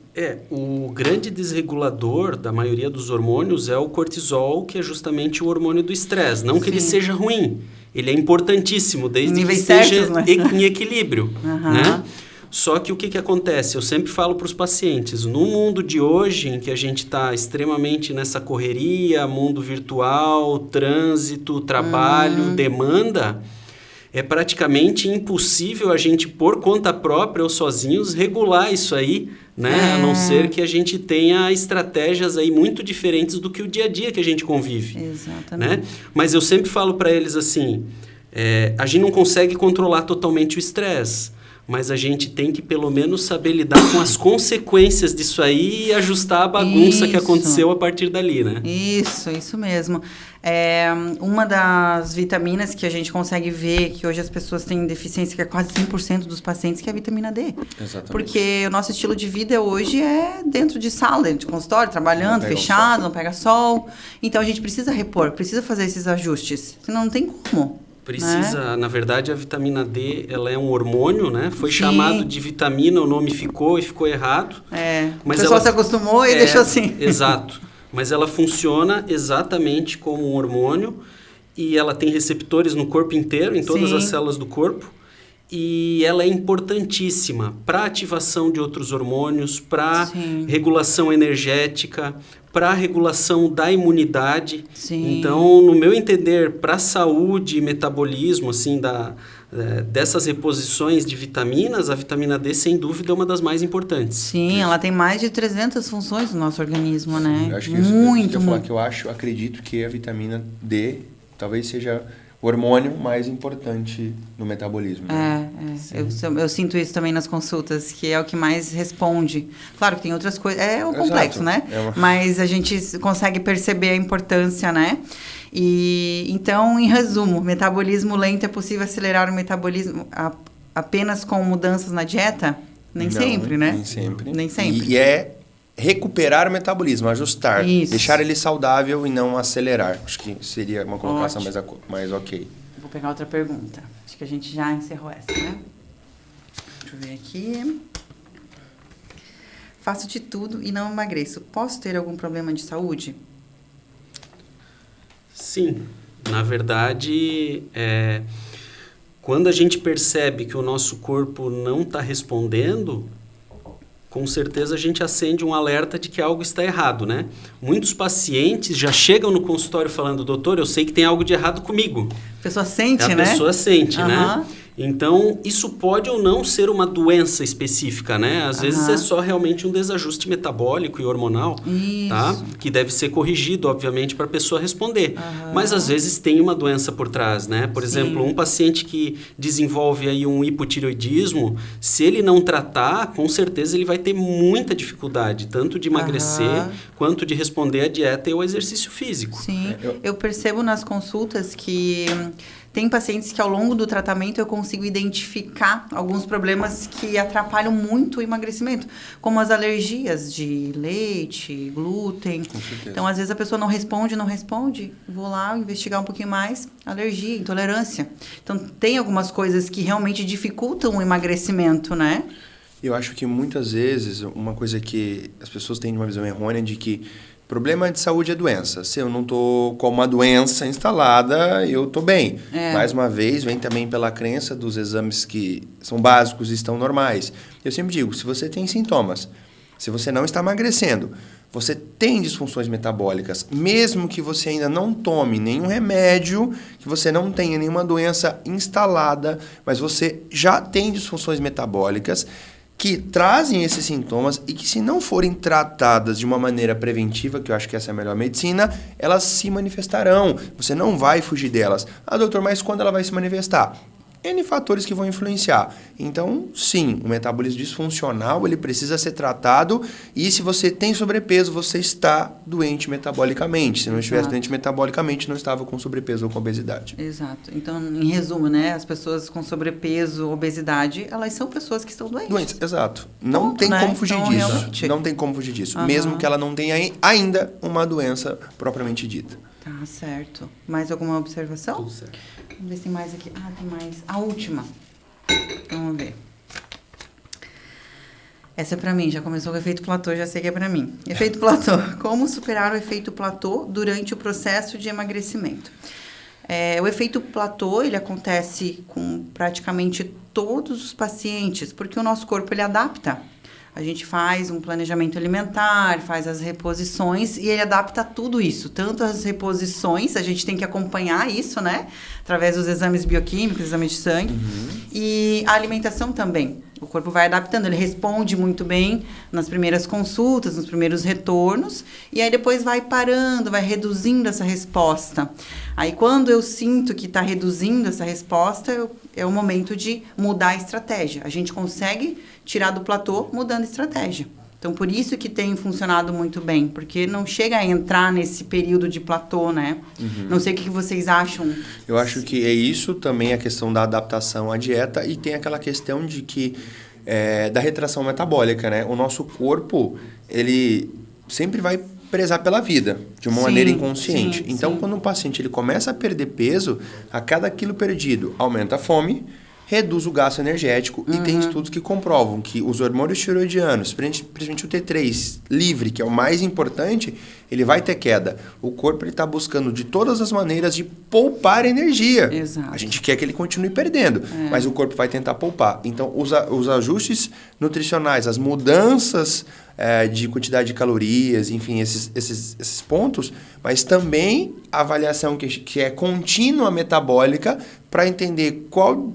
O grande desregulador da maioria dos hormônios é o cortisol, que é justamente o hormônio do estresse. Não que ele seja ruim, ele é importantíssimo, desde Níveis que esteja certos, né? em equilíbrio, né? Só que o que acontece? Eu sempre falo para os pacientes, no mundo de hoje, em que a gente está extremamente nessa correria, mundo virtual, trânsito, trabalho, demanda, é praticamente impossível a gente, por conta própria ou sozinhos, regular isso aí, né? A não ser que a gente tenha estratégias aí muito diferentes do que o dia a dia que a gente convive. Exatamente. Né? Mas eu sempre falo para eles assim, a gente não consegue controlar totalmente o estresse, mas a gente tem que pelo menos saber lidar com as consequências disso aí e ajustar a bagunça que aconteceu a partir dali, né? Isso mesmo. Uma das vitaminas que a gente consegue ver que hoje as pessoas têm deficiência, que é quase 100% dos pacientes, que é a vitamina D. Exatamente. Porque o nosso estilo de vida hoje é dentro de sala, dentro de consultório, trabalhando, fechado, não pega sol. Então a gente precisa repor, precisa fazer esses ajustes, senão não tem como. Precisa, na verdade, a vitamina D, ela é um hormônio, né? Foi Sim. chamado de vitamina, o nome ficou e ficou errado. Mas o pessoal se acostumou e deixou assim. Exato. Mas ela funciona exatamente como um hormônio e ela tem receptores no corpo inteiro, em todas as células do corpo. E ela é importantíssima para ativação de outros hormônios, para regulação energética, para a regulação da imunidade. Sim. Então, no meu entender, para a saúde e metabolismo, assim, dessas reposições de vitaminas, a vitamina D, sem dúvida, é uma das mais importantes. Sim, ela tem mais de 300 funções no nosso organismo, né? Eu acho que muito. Acredito que a vitamina D talvez seja o hormônio mais importante no metabolismo. Né? Eu sinto isso também nas consultas, que é o que mais responde. Claro que tem outras coisas, é um complexo, né? Mas a gente consegue perceber a importância, né? E então, em resumo, metabolismo lento, é possível acelerar o metabolismo apenas com mudanças na dieta? Nem sempre, né? Nem sempre. E é recuperar o metabolismo, ajustar, deixar ele saudável e não acelerar. Acho que seria uma colocação mais ok. Vou pegar outra pergunta. Acho que a gente já encerrou essa, né? Deixa eu ver aqui. Faço de tudo e não emagreço. Posso ter algum problema de saúde? Sim. Na verdade, quando a gente percebe que o nosso corpo não está respondendo, com certeza a gente acende um alerta de que algo está errado, né? Muitos pacientes já chegam no consultório falando, doutor, eu sei que tem algo de errado comigo. A pessoa sente, né? A pessoa sente, né? Então, isso pode ou não ser uma doença específica, né? Às vezes é só realmente um desajuste metabólico e hormonal, tá? Que deve ser corrigido, obviamente, para a pessoa responder. Mas, às vezes, tem uma doença por trás, né? Por exemplo, um paciente que desenvolve aí um hipotireoidismo, se ele não tratar, com certeza ele vai ter muita dificuldade, tanto de emagrecer, quanto de responder à dieta e ao exercício físico. Sim, eu percebo nas consultas que tem pacientes que ao longo do tratamento eu consigo identificar alguns problemas que atrapalham muito o emagrecimento, como as alergias de leite, glúten. Com certeza. Então, às vezes a pessoa não responde, vou lá investigar um pouquinho mais, alergia, intolerância. Então, tem algumas coisas que realmente dificultam o emagrecimento, né? Eu acho que muitas vezes uma coisa que as pessoas têm uma visão errônea de que problema de saúde é doença. Se eu não estou com uma doença instalada, eu estou bem. Mais uma vez, vem também pela crença dos exames que são básicos e estão normais. Eu sempre digo, se você tem sintomas, se você não está emagrecendo, você tem disfunções metabólicas, mesmo que você ainda não tome nenhum remédio, que você não tenha nenhuma doença instalada, mas você já tem disfunções metabólicas, que trazem esses sintomas e que, se não forem tratadas de uma maneira preventiva, que eu acho que essa é a melhor medicina, elas se manifestarão. Você não vai fugir delas. Ah, doutor, mas quando ela vai se manifestar? N fatores que vão influenciar. Então, sim, o metabolismo disfuncional, ele precisa ser tratado, e se você tem sobrepeso, você está doente metabolicamente. Se não estivesse doente metabolicamente, não estava com sobrepeso ou com obesidade. Exato. Então, em resumo, né, as pessoas com sobrepeso, obesidade, elas são pessoas que estão doentes. Exato. Não tem como fugir disso. Realmente. Não tem como fugir disso. Mesmo que ela não tenha ainda uma doença propriamente dita. Tá, certo. Mais alguma observação? Tudo certo. Vamos ver se tem mais aqui. Tem mais. A última. Vamos ver. Essa é pra mim. Já começou com o efeito platô, já sei que é pra mim. Efeito platô. Como superar o efeito platô durante o processo de emagrecimento? O efeito platô, ele acontece com praticamente todos os pacientes, porque o nosso corpo, ele adapta. A gente faz um planejamento alimentar, faz as reposições e ele adapta tudo isso. Tanto as reposições, a gente tem que acompanhar isso, né? Através dos exames bioquímicos, exames de sangue. E a alimentação também. O corpo vai adaptando, ele responde muito bem nas primeiras consultas, nos primeiros retornos, e aí depois vai parando, vai reduzindo essa resposta. Aí quando eu sinto que está reduzindo essa resposta, é o momento de mudar a estratégia. A gente consegue tirar do platô mudando a estratégia. Então, por isso que tem funcionado muito bem, porque não chega a entrar nesse período de platô, né? Uhum. Não sei o que vocês acham. Eu acho que é isso também, a questão da adaptação à dieta, e tem aquela questão de que da retração metabólica, né? O nosso corpo, ele sempre vai prezar pela vida, de uma maneira inconsciente. Então, quando um paciente ele começa a perder peso, a cada quilo perdido aumenta a fome, reduz o gasto energético, e tem estudos que comprovam que os hormônios tiroidianos, principalmente o T3 livre, que é o mais importante, ele vai ter queda. O corpo está buscando de todas as maneiras de poupar energia. Exato. A gente quer que ele continue perdendo, mas o corpo vai tentar poupar. Então, os ajustes nutricionais, as mudanças de quantidade de calorias, enfim, esses pontos, mas também a avaliação que é contínua metabólica para entender qual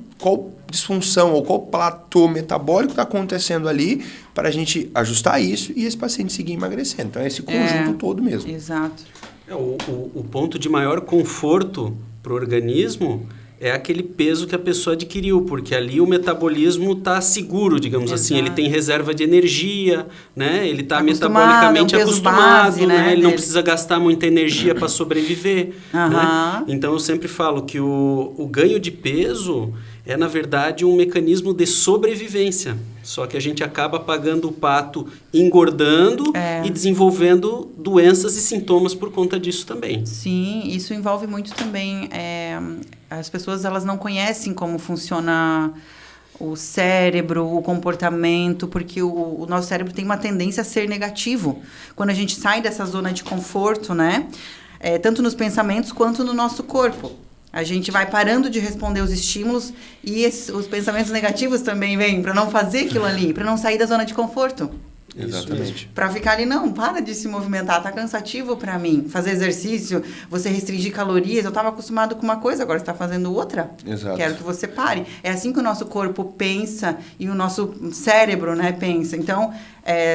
disfunção ou qual platô metabólico está acontecendo ali para a gente ajustar isso e esse paciente seguir emagrecendo. Então, é esse conjunto todo mesmo. Exato. O ponto de maior conforto para o organismo é aquele peso que a pessoa adquiriu, porque ali o metabolismo está seguro, digamos assim, ele tem reserva de energia, né? Ele está metabolicamente acostumado, né? Ele não precisa gastar muita energia para sobreviver. Né? Então, eu sempre falo que o ganho de peso é, na verdade, um mecanismo de sobrevivência. Só que a gente acaba pagando o pato engordando e desenvolvendo doenças e sintomas por conta disso também. Sim, isso envolve muito também. As pessoas elas não conhecem como funciona o cérebro, o comportamento, porque o nosso cérebro tem uma tendência a ser negativo. Quando a gente sai dessa zona de conforto, né? Tanto nos pensamentos quanto no nosso corpo. A gente vai parando de responder os estímulos e os pensamentos negativos também vêm para não fazer aquilo ali, para não sair da zona de conforto. Exatamente. Para ficar ali, não, para de se movimentar, tá cansativo para mim. Fazer exercício, você restringir calorias, eu estava acostumado com uma coisa, agora você está fazendo outra. Exato. Quero que você pare. É assim que o nosso corpo pensa e o nosso cérebro, né, pensa. Então,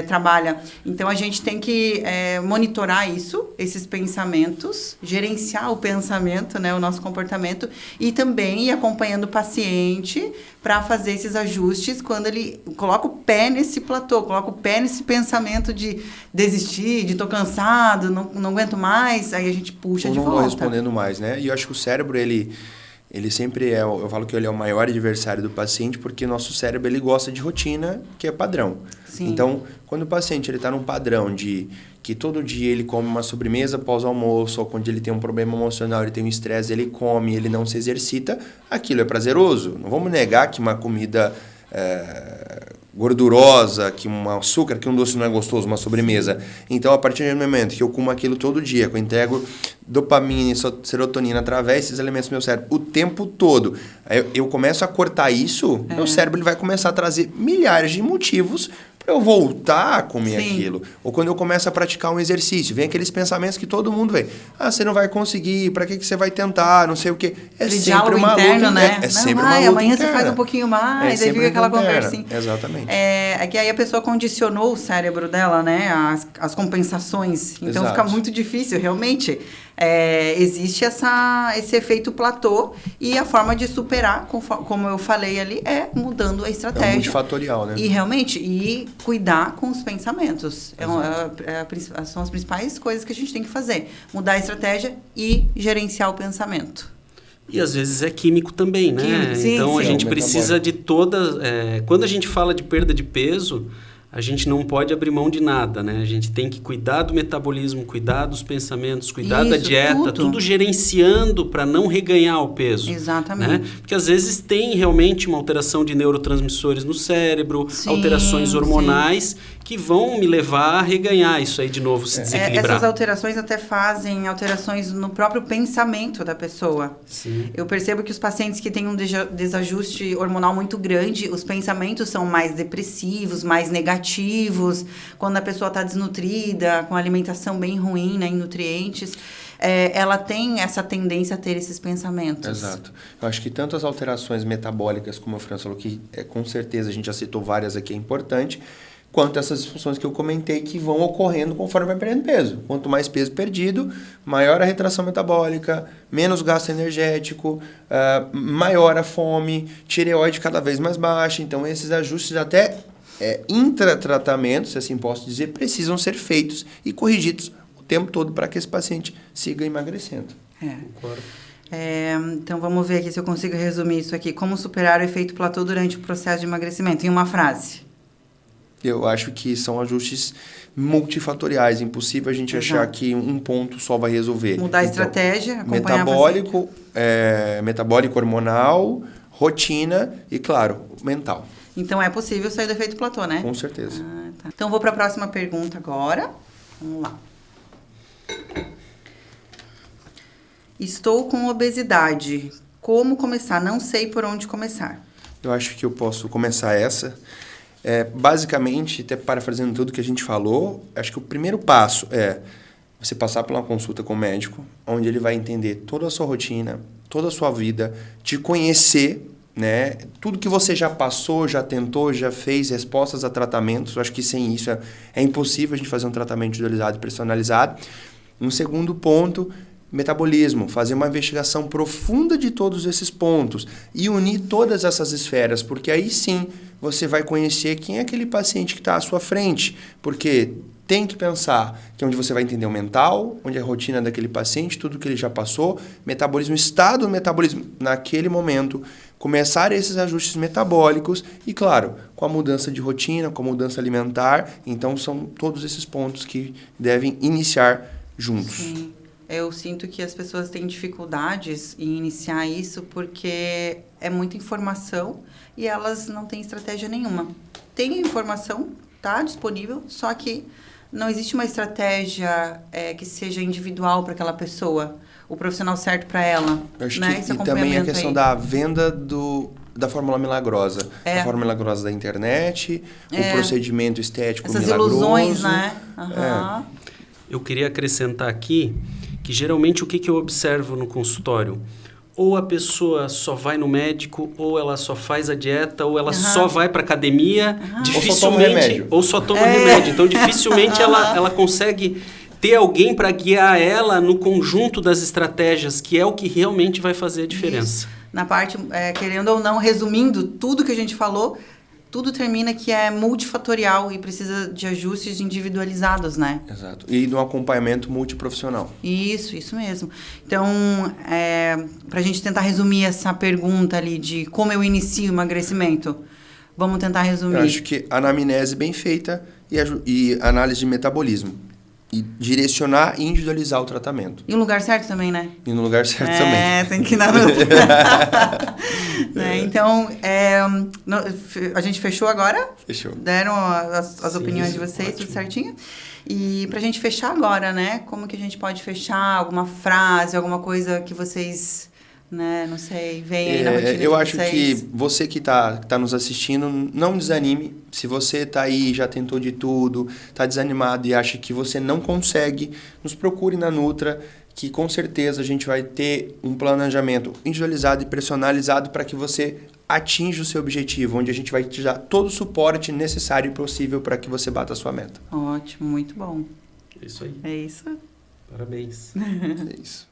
trabalha. Então, a gente tem que monitorar esses pensamentos, gerenciar o pensamento, né, o nosso comportamento, e também ir acompanhando o paciente para fazer esses ajustes quando ele coloca o pé nesse platô, coloca o pé nesse pensamento de desistir, de tô cansado, não aguento mais, aí a gente puxa de volta. Não vou respondendo mais, né? E eu acho que o cérebro, ele sempre eu falo que ele é o maior adversário do paciente, porque nosso cérebro, ele gosta de rotina, que é padrão. Sim. Então, quando o paciente está num padrão de que todo dia ele come uma sobremesa após o almoço, ou quando ele tem um problema emocional, ele tem um estresse, ele come, ele não se exercita, aquilo é prazeroso. Não vamos negar que uma comida gordurosa, que um açúcar, que um doce não é gostoso, uma sobremesa. Então, a partir do momento que eu como aquilo todo dia, que eu entrego dopamina e serotonina através desses elementos do meu cérebro o tempo todo, eu começo a cortar isso, meu cérebro ele vai começar a trazer milhares de motivos para eu voltar a comer aquilo. Ou quando eu começo a praticar um exercício, vem aqueles pensamentos que todo mundo vem. Você não vai conseguir, para que você vai tentar, não sei o quê. Sempre uma luta, né? É sempre uma luta amanhã interna. você faz um pouquinho mais, aí fica aquela conversinha. Exatamente. É que aí a pessoa condicionou o cérebro dela, né? As compensações. Então, fica muito difícil, realmente. Existe esse efeito platô e a forma de superar, como eu falei ali, é mudando a estratégia. É multifatorial, né? E realmente, cuidar com os pensamentos. São as principais coisas que a gente tem que fazer. Mudar a estratégia e gerenciar o pensamento. E às vezes é químico também, né? Então a gente precisa de todas... quando a gente fala de perda de peso, a gente não pode abrir mão de nada, né? A gente tem que cuidar do metabolismo, cuidar dos pensamentos, cuidar da dieta, tudo gerenciando para não reganhar o peso. Exatamente. Né? Porque às vezes tem realmente uma alteração de neurotransmissores no cérebro, alterações hormonais que vão me levar a reganhar isso aí de novo, se desequilibrar. Essas alterações até fazem alterações no próprio pensamento da pessoa. Sim. Eu percebo que os pacientes que têm um desajuste hormonal muito grande, os pensamentos são mais depressivos, mais negativos. Quando a pessoa está desnutrida, com alimentação bem ruim, né, em nutrientes, ela tem essa tendência a ter esses pensamentos. Exato. Eu acho que tanto as alterações metabólicas, como a Fran falou, que com certeza a gente já citou várias aqui, é importante, quanto essas disfunções que eu comentei que vão ocorrendo conforme vai perdendo peso. Quanto mais peso perdido, maior a retração metabólica, menos gasto energético, maior a fome, tireoide cada vez mais baixa. Então, esses ajustes até intratratamento, se assim posso dizer, precisam ser feitos e corrigidos o tempo todo para que esse paciente siga emagrecendo. Então, vamos ver aqui se eu consigo resumir isso aqui. Como superar o efeito platô durante o processo de emagrecimento? Em uma frase. Eu acho que são ajustes multifatoriais. Impossível a gente achar que um ponto só vai resolver. Mudar a estratégia, acompanhar metabólico hormonal, rotina e, claro, mental. Então, é possível sair do efeito platô, né? Com certeza. Tá. Então, vou para a próxima pergunta agora. Vamos lá. Estou com obesidade. Como começar? Não sei por onde começar. Eu acho que eu posso começar essa. Basicamente, até parafraseando tudo que a gente falou, acho que o primeiro passo é você passar por uma consulta com o médico, onde ele vai entender toda a sua rotina, toda a sua vida, te conhecer, né? Tudo que você já passou, já tentou, já fez, respostas a tratamentos. Eu acho que sem isso é impossível a gente fazer um tratamento individualizado e personalizado. Um segundo ponto, metabolismo, fazer uma investigação profunda de todos esses pontos e unir todas essas esferas, porque aí sim você vai conhecer quem é aquele paciente que está à sua frente, porque tem que pensar que é onde você vai entender o mental, onde é a rotina daquele paciente, tudo que ele já passou, metabolismo, estado do metabolismo naquele momento, começar esses ajustes metabólicos e, claro, com a mudança de rotina, com a mudança alimentar. Então, são todos esses pontos que devem iniciar juntos. Sim. Eu sinto que as pessoas têm dificuldades em iniciar isso porque é muita informação e elas não têm estratégia nenhuma. Tem informação, tá disponível, só que não existe uma estratégia que seja individual para aquela pessoa, o profissional certo para ela. Eu acho né? que e também a questão da venda da fórmula milagrosa. A fórmula milagrosa da internet, o procedimento estético essas milagroso. Ilusões, né? Uhum. Eu queria acrescentar aqui que geralmente o que eu observo no consultório? Ou a pessoa só vai no médico, ou ela só faz a dieta, ou ela só vai para academia, dificilmente, ou só toma remédio. Então, dificilmente ela consegue ter alguém para guiar ela no conjunto das estratégias, que é o que realmente vai fazer a diferença. Isso. Na parte, querendo ou não, resumindo tudo que a gente falou, tudo termina que é multifatorial e precisa de ajustes individualizados, né? Exato. E de um acompanhamento multiprofissional. Isso mesmo. Então, para a gente tentar resumir essa pergunta ali de como eu inicio o emagrecimento, vamos tentar resumir. Eu acho que anamnese bem feita e análise de metabolismo. E direcionar e individualizar o tratamento. E no lugar certo também, né? E no lugar certo também. Tem que ir na né? Então, a gente fechou agora? Fechou. Deram as opiniões de vocês, ótimo. Tudo certinho? E pra gente fechar agora, né? Como que a gente pode fechar? Alguma frase, alguma coisa que vocês... né? Não sei, vem aí na rotina de vocês. Eu acho que você que tá nos assistindo, não desanime. Se você está aí, já tentou de tudo, está desanimado e acha que você não consegue, nos procure na Nutra, que com certeza a gente vai ter um planejamento individualizado e personalizado para que você atinja o seu objetivo, onde a gente vai te dar todo o suporte necessário e possível para que você bata a sua meta. Ótimo, muito bom. É isso aí. É isso. Parabéns. É isso.